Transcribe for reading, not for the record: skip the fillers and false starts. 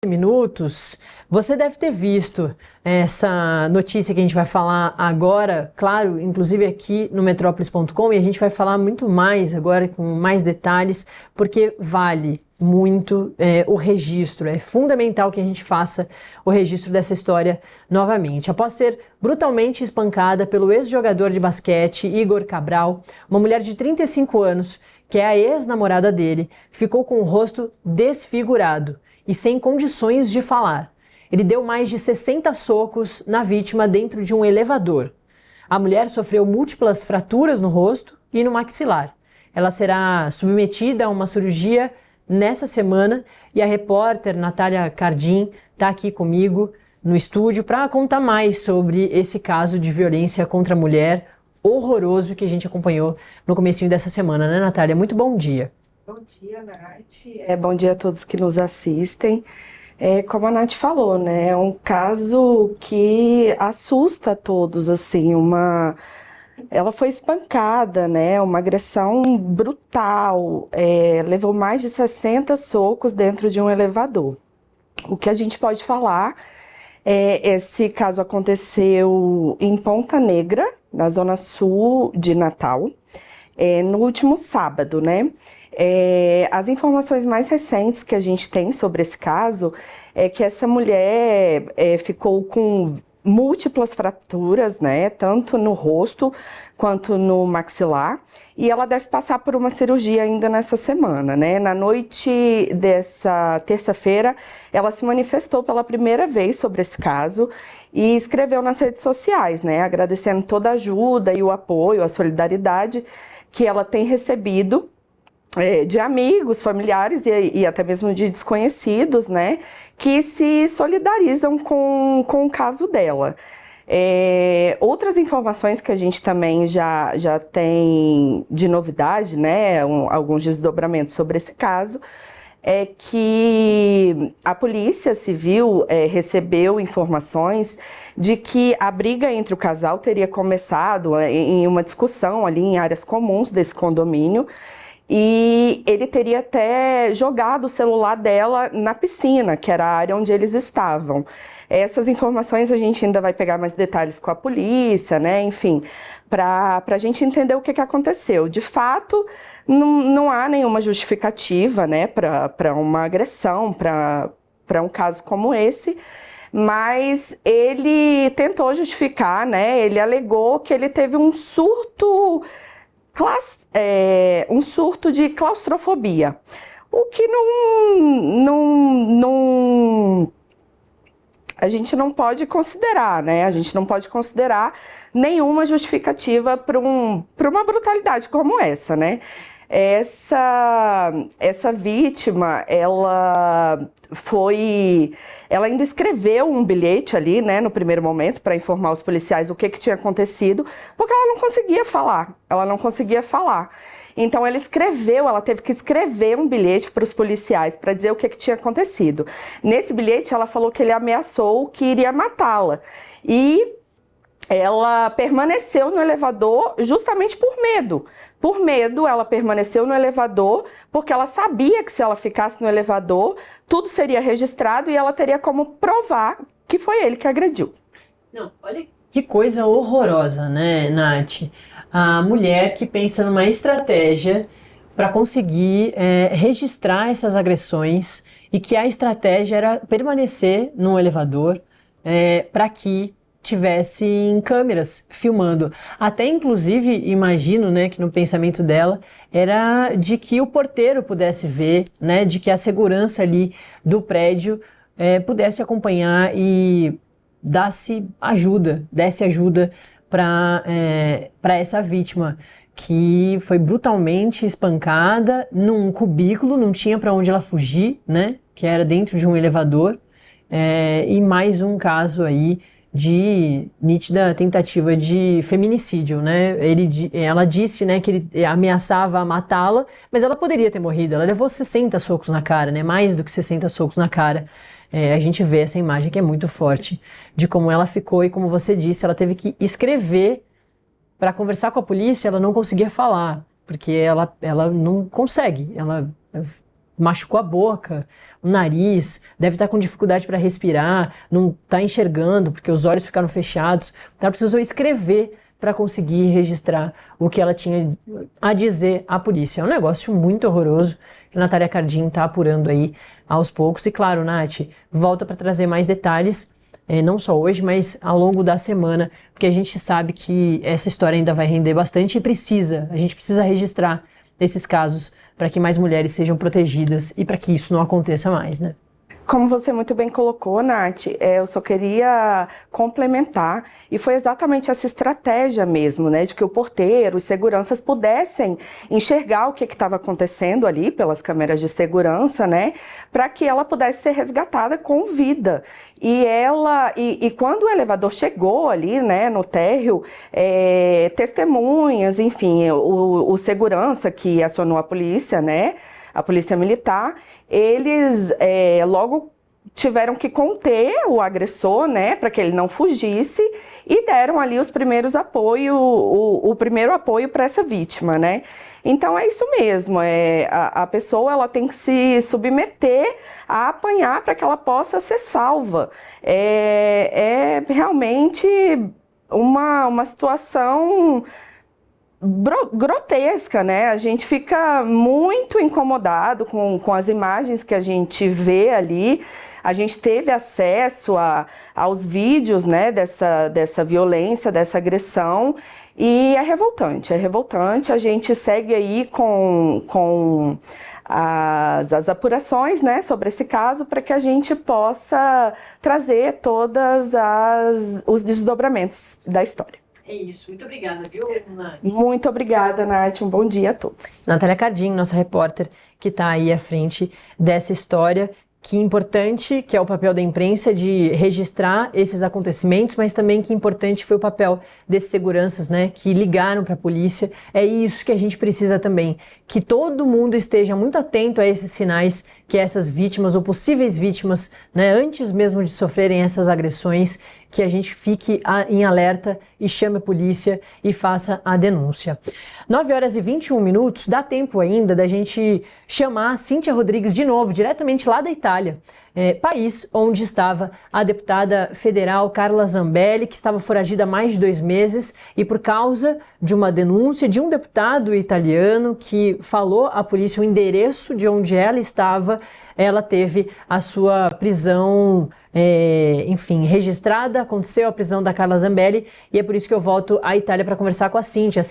Minutos, você deve ter visto essa notícia que a gente vai falar agora, claro, inclusive aqui no Metrópolis.com, e a gente vai falar muito mais agora, com mais detalhes, porque vale muito o registro. É fundamental que a gente faça o registro dessa história novamente. Após ser brutalmente espancada pelo ex-jogador de basquete Igor Cabral, uma mulher de 35 anos, que é a ex-namorada dele, ficou com o rosto desfigurado e sem condições de falar. Ele deu mais de 60 socos na vítima dentro de um elevador. A mulher sofreu múltiplas fraturas no rosto e no maxilar. Ela será submetida a uma cirurgia nessa semana e a repórter Natália Cardim está aqui comigo no estúdio para contar mais sobre esse caso de violência contra a mulher horroroso que a gente acompanhou no comecinho dessa semana, né, Natália? Muito bom dia. Bom dia, Nath. Bom dia a todos que nos assistem. Como a Nath falou, né, é um caso que assusta a todos, assim, ela foi espancada, né, uma agressão brutal, levou mais de 60 socos dentro de um elevador. O que a gente pode falar esse caso aconteceu em Ponta Negra, na zona sul de Natal, no último sábado, né? As informações mais recentes que a gente tem sobre esse caso é que essa mulher ficou com múltiplas fraturas, né, tanto no rosto quanto no maxilar, e ela deve passar por uma cirurgia ainda nessa semana, né? Na noite dessa terça-feira, ela se manifestou pela primeira vez sobre esse caso e escreveu nas redes sociais, né, agradecendo toda a ajuda e o apoio, a solidariedade que ela tem recebido de amigos, familiares e até mesmo de desconhecidos, né, que se solidarizam com o caso dela. Outras informações que a gente também já tem de novidade, né, alguns desdobramentos sobre esse caso, é que a Polícia Civil recebeu informações de que a briga entre o casal teria começado em uma discussão ali em áreas comuns desse condomínio, e ele teria até jogado o celular dela na piscina, que era a área onde eles estavam. Essas informações a gente ainda vai pegar mais detalhes com a polícia, né? Enfim, para a gente entender o que aconteceu. De fato, não há nenhuma justificativa, né, para uma agressão, para um caso como esse. Mas ele tentou justificar, né? Ele alegou que ele teve um surto de claustrofobia, o que a gente não pode considerar, né? A gente não pode considerar nenhuma justificativa para uma brutalidade como essa, né? Essa vítima, ela ainda escreveu um bilhete ali, né, no primeiro momento, para informar os policiais o que tinha acontecido, porque ela não conseguia falar. Então ela teve que escrever um bilhete para os policiais para dizer o que tinha acontecido. Nesse bilhete ela falou que ele ameaçou que iria matá-la, e ela permaneceu no elevador justamente por medo. Por medo, ela permaneceu no elevador porque ela sabia que se ela ficasse no elevador, tudo seria registrado e ela teria como provar que foi ele que agrediu. Não, olha que coisa horrorosa, né, Nath? A mulher que pensa numa estratégia para conseguir registrar essas agressões, e que a estratégia era permanecer no elevador para que tivessem câmeras filmando. Até inclusive, imagino, né, que no pensamento dela era de que o porteiro pudesse ver, né, de que a segurança ali do prédio pudesse acompanhar e desse ajuda para essa vítima que foi brutalmente espancada num cubículo, não tinha para onde ela fugir, né, que era dentro de um elevador, e mais um caso aí de nítida tentativa de feminicídio, né? Ela disse, né, que ele ameaçava matá-la, mas ela poderia ter morrido. Ela levou 60 socos na cara, né? Mais do que 60 socos na cara. A gente vê essa imagem que é muito forte de como ela ficou, e como você disse, ela teve que escrever para conversar com a polícia. Ela não conseguia falar, porque ela não consegue. Ela machucou a boca, o nariz, deve estar com dificuldade para respirar, não está enxergando porque os olhos ficaram fechados. Então ela precisou escrever para conseguir registrar o que ela tinha a dizer à polícia. É um negócio muito horroroso que a Natália Cardin está apurando aí aos poucos. E claro, Nath, volta para trazer mais detalhes, não só hoje, mas ao longo da semana, porque a gente sabe que essa história ainda vai render bastante e a gente precisa registrar esses casos para que mais mulheres sejam protegidas e para que isso não aconteça mais, né? Como você muito bem colocou, Nath, eu só queria complementar, e foi exatamente essa estratégia mesmo, né, de que o porteiro, os seguranças pudessem enxergar o que estava acontecendo ali pelas câmeras de segurança, né, para que ela pudesse ser resgatada com vida. E quando o elevador chegou ali, né, no térreo, testemunhas, enfim, o segurança que acionou a polícia, né, a polícia militar, eles logo tiveram que conter o agressor, né, para que ele não fugisse, e deram ali os primeiros apoios, o primeiro apoio para essa vítima, né. Então é isso mesmo, a pessoa ela tem que se submeter a apanhar para que ela possa ser salva. É realmente uma situação grotesca, né? A gente fica muito incomodado com as imagens que a gente vê ali. A gente teve acesso aos vídeos, né, dessa violência, dessa agressão, e é revoltante. A gente segue aí com as apurações, né, sobre esse caso, para que a gente possa trazer todos os desdobramentos da história. É isso. Muito obrigada, viu, Nath? Muito obrigada, Nath. Um bom dia a todos. Natália Cardin, nossa repórter, que está aí à frente dessa história. Que importante que é o papel da imprensa de registrar esses acontecimentos, mas também que importante foi o papel desses seguranças, né, que ligaram para a polícia. É isso que a gente precisa também, que todo mundo esteja muito atento a esses sinais que essas vítimas ou possíveis vítimas, né, antes mesmo de sofrerem essas agressões, que a gente fique em alerta e chame a polícia e faça a denúncia. 9h21, dá tempo ainda da gente chamar a Cíntia Rodrigues de novo, diretamente lá da Itália, país onde estava a deputada federal Carla Zambelli, que estava foragida há mais de 2 meses e por causa de uma denúncia de um deputado italiano que falou à polícia o endereço de onde ela estava, ela teve a sua prisão registrada, aconteceu a prisão da Carla Zambelli e é por isso que eu volto à Itália para conversar com a Cíntia.